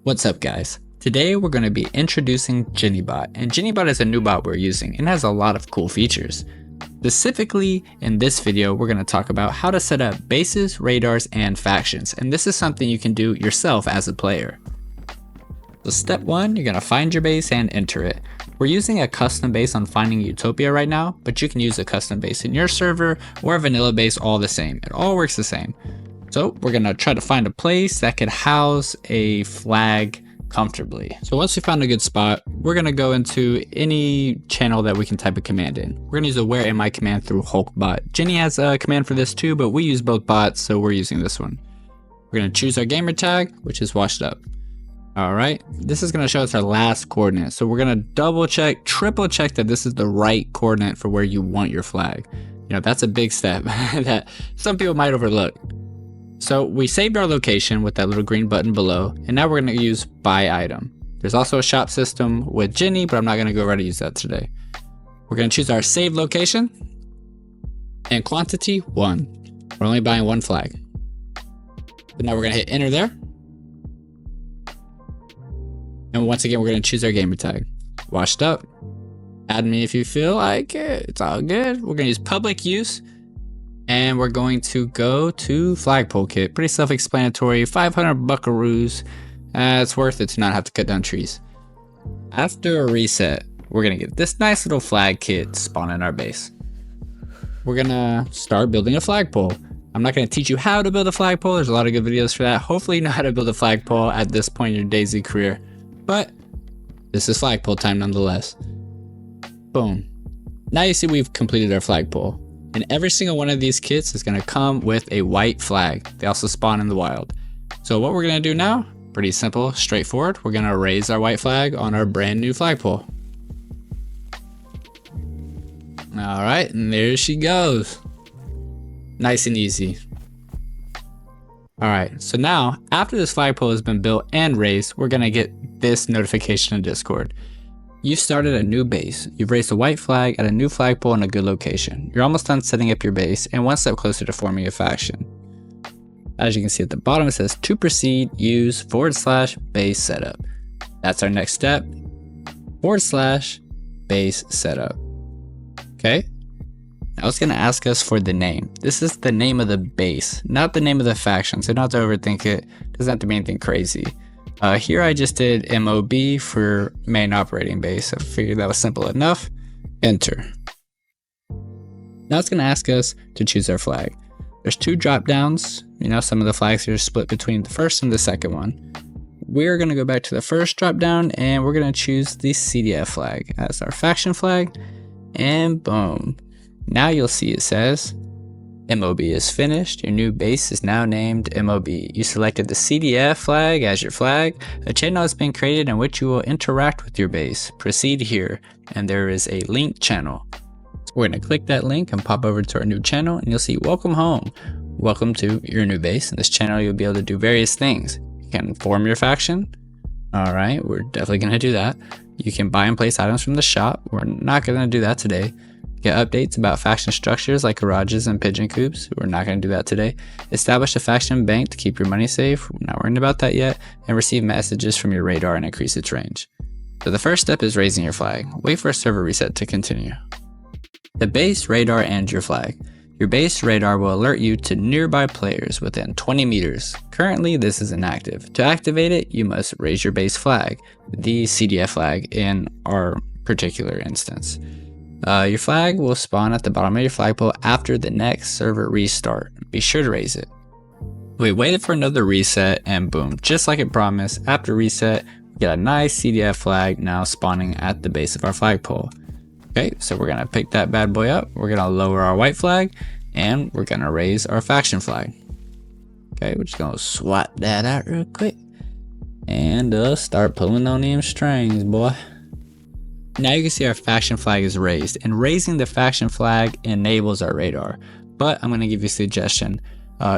What's up guys? Today we're going to be introducing Ginnybot, and Ginnybot is a new bot we're using and has a lot of cool features. Specifically in this video we're going to talk about how to set up bases, radars, and factions, and this is something you can do yourself as a player. So step 1, you're going to find your base and enter it. We're using a custom base on Finding Utopia right now, but you can use a custom base in your server or a vanilla base, all the same. It all works the same. So we're going to try to find a place that could house a flag comfortably. So once we found a good spot, we're going to go into any channel that we can type a command in. We're going to use a where am I command through Hulkbot. Jinie has a command for this too, but we use both bots, so we're using this one. We're going to choose our gamer tag, which is washed up. All right, this is going to show us our last coordinate. So we're going to double check, triple check that this is the right coordinate for where you want your flag. You know, that's a big step that some people might overlook. So we saved our location with that little green button below, and now we're going to use buy item. There's also a shop system with Jinie, but I'm not going to go over to use that today. We're going to choose our save location and quantity 1. We're only buying 1 flag. But now we're going to hit enter there. And once again, we're going to choose our gamer tag. Washed up. Add me if you feel like it. It's all good. We're going to use public use. And we're going to go to flagpole kit. Pretty self-explanatory. 500 buckaroos. It's worth it to not have to cut down trees. After a reset, we're going to get this nice little flag kit spawn in our base. We're going to start building a flagpole. I'm not going to teach you how to build a flagpole. There's a lot of good videos for that. Hopefully you know how to build a flagpole at this point in your Dayz career. But this is flagpole time nonetheless. Boom. Now you see we've completed our flagpole. And every single one of these kits is going to come with a white flag. They also spawn in the wild. So what we're going to do now, pretty simple, straightforward. We're going to raise our white flag on our brand new flagpole. All right, and there she goes. Nice and easy. All right, so now after this flagpole has been built and raised, we're going to get this notification in Discord. You started a new base. You've raised a white flag at a new flagpole in a good location. You're almost done setting up your base and one step closer to forming a faction. As you can see at the bottom, it says to proceed, use / base setup. That's our next step, / base setup. Okay. Now it's going to ask us for the name. This is the name of the base, not the name of the faction. So don't have to overthink it. Doesn't have to be anything crazy. Here I just did MOB for main operating base. I figured that was simple enough. Enter. Now it's going to ask us to choose our flag. There's 2 drop downs. You know, some of the flags are split between the first and the second one. We're going to go back to the first drop down and we're going to choose the CDF flag as our faction flag. And boom. Now you'll see it says MOB is finished. Your new base is now named MOB. You selected the CDF flag as your flag. A channel has been created in which you will interact with your base. Proceed here, and there is a link channel. So we're going to click that link and pop over to our new channel, and you'll see welcome home. Welcome to your new base. In this channel, you'll be able to do various things. You can form your faction. All right, we're definitely going to do that. You can buy and place items from the shop. We're not going to do that today. Get updates about faction structures like garages and pigeon coops. We're not going to do that today. Establish a faction bank to keep your money safe. We're not worrying about that yet. And receive messages from your radar and increase its range. So the first step is raising your flag. Wait for a server reset to continue. The base, radar, and your flag. Your base radar will alert you to nearby players within 20 meters. Currently, this is inactive. To activate it, you must raise your base flag, the CDF flag in our particular instance. Your flag will spawn at the bottom of your flagpole after the next server restart. Be sure to raise it. We waited for another reset and boom, just like it promised, after reset, we get a nice CDF flag now spawning at the base of our flagpole. Okay, so we're gonna pick that bad boy up. We're gonna lower our white flag and we're gonna raise our faction flag. Okay, we're just gonna swap that out real quick and start pulling on them strings, boy. Now you can see our faction flag is raised, and raising the faction flag enables our radar. But I'm going to give you a suggestion.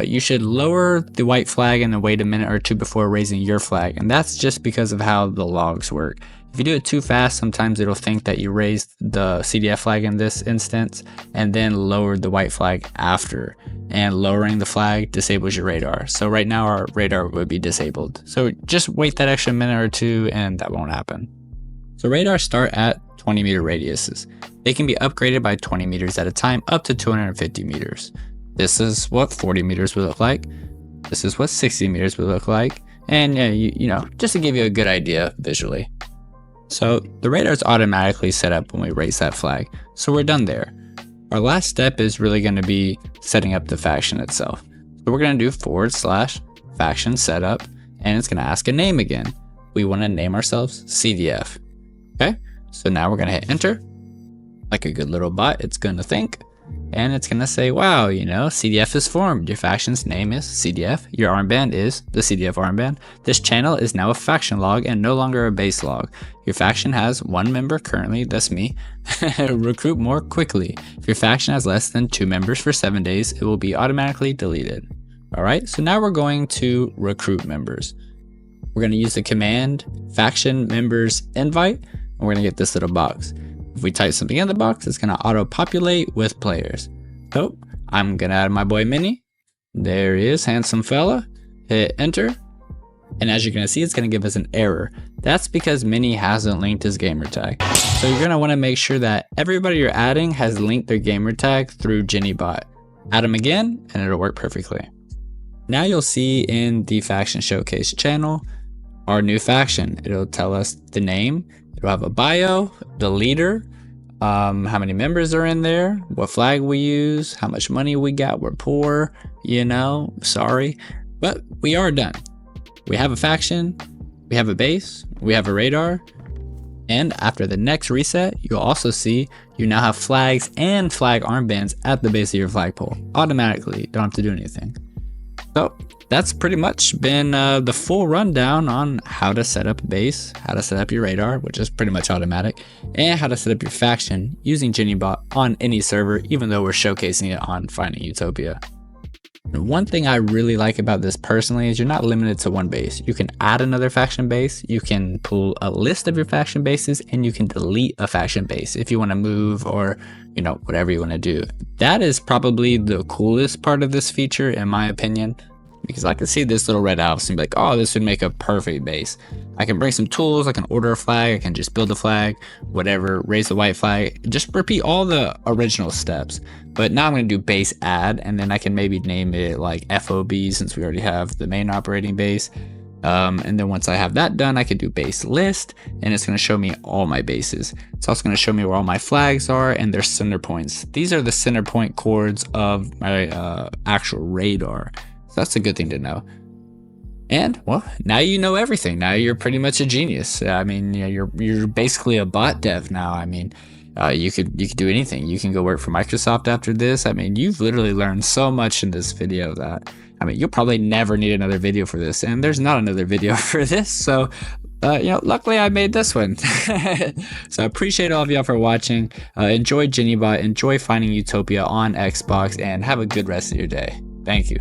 you should lower the white flag and then wait a minute or two before raising your flag. And that's just because of how the logs work. If you do it too fast, sometimes it'll think that you raised the CDF flag in this instance and then lowered the white flag after. And lowering the flag disables your radar. So right now our radar would be disabled. So just wait that extra minute or two and that won't happen. So radars start at 20 meter radiuses. They can be upgraded by 20 meters at a time up to 250 meters. This is what 40 meters would look like. This is what 60 meters would look like. And you know, just to give you a good idea visually. So the radar is automatically set up when we raise that flag. So we're done there. Our last step is really going to be setting up the faction itself. So we're going to do / faction setup, and it's going to ask a name again. We want to name ourselves CDF. Okay, so now we're going to hit enter. Like a good little bot, it's going to think. And it's going to say, wow, you know, CDF is formed. Your faction's name is CDF. Your armband is the CDF armband. This channel is now a faction log and no longer a base log. Your faction has 1 member currently, that's me. Recruit more quickly. If your faction has less than 2 members for 7 days, it will be automatically deleted. Alright, so now we're going to recruit members. We're going to use the command faction members invite, and we're going to get this little box. If we type something in the box, it's going to auto-populate with players. So I'm going to add my boy Mini. There he is, handsome fella. Hit enter. And as you're going to see, it's going to give us an error. That's because Mini hasn't linked his gamertag. So you're going to want to make sure that everybody you're adding has linked their gamertag through Ginnybot. Add them again, and it'll work perfectly. Now you'll see in the faction showcase channel, our new faction. It'll tell us the name. It'll have a bio, the leader, how many members are in there, what flag we use, how much money we got. We're poor, you know, sorry, but we are done. We have a faction, we have a base, we have a radar, and after the next reset, you'll also see you now have flags and flag armbands at the base of your flagpole. Automatically, don't have to do anything. So that's pretty much been the full rundown on how to set up a base, how to set up your radar, which is pretty much automatic, and how to set up your faction using Ginnybot on any server, even though we're showcasing it on Finding Utopia. One thing I really like about this personally is you're not limited to one base. You can add another faction base, you can pull a list of your faction bases, and you can delete a faction base if you want to move or, you know, whatever you want to do. That is probably the coolest part of this feature in my opinion, because I can see this little red house and be like, oh, this would make a perfect base. I can bring some tools, I can order a flag, I can just build a flag, whatever, raise the white flag, just repeat all the original steps. But now I'm going to do base add, and then I can maybe name it like FOB since we already have the main operating base. And then once I have that done, I can do base list, and it's going to show me all my bases. It's also going to show me where all my flags are and their center points. These are the center point chords of my actual radar. So that's a good thing to know. And well, now you know everything. Now you're pretty much a genius. I mean, you know, you're basically a bot dev now. I mean, you could do anything. You can go work for Microsoft after this. I mean, you've literally learned so much in this video that, I mean, you'll probably never need another video for this, and there's not another video for this. So, you know, luckily I made this one. So I appreciate all of y'all for watching. Enjoy Ginnybot, enjoy Finding Utopia on Xbox, and have a good rest of your day. Thank you.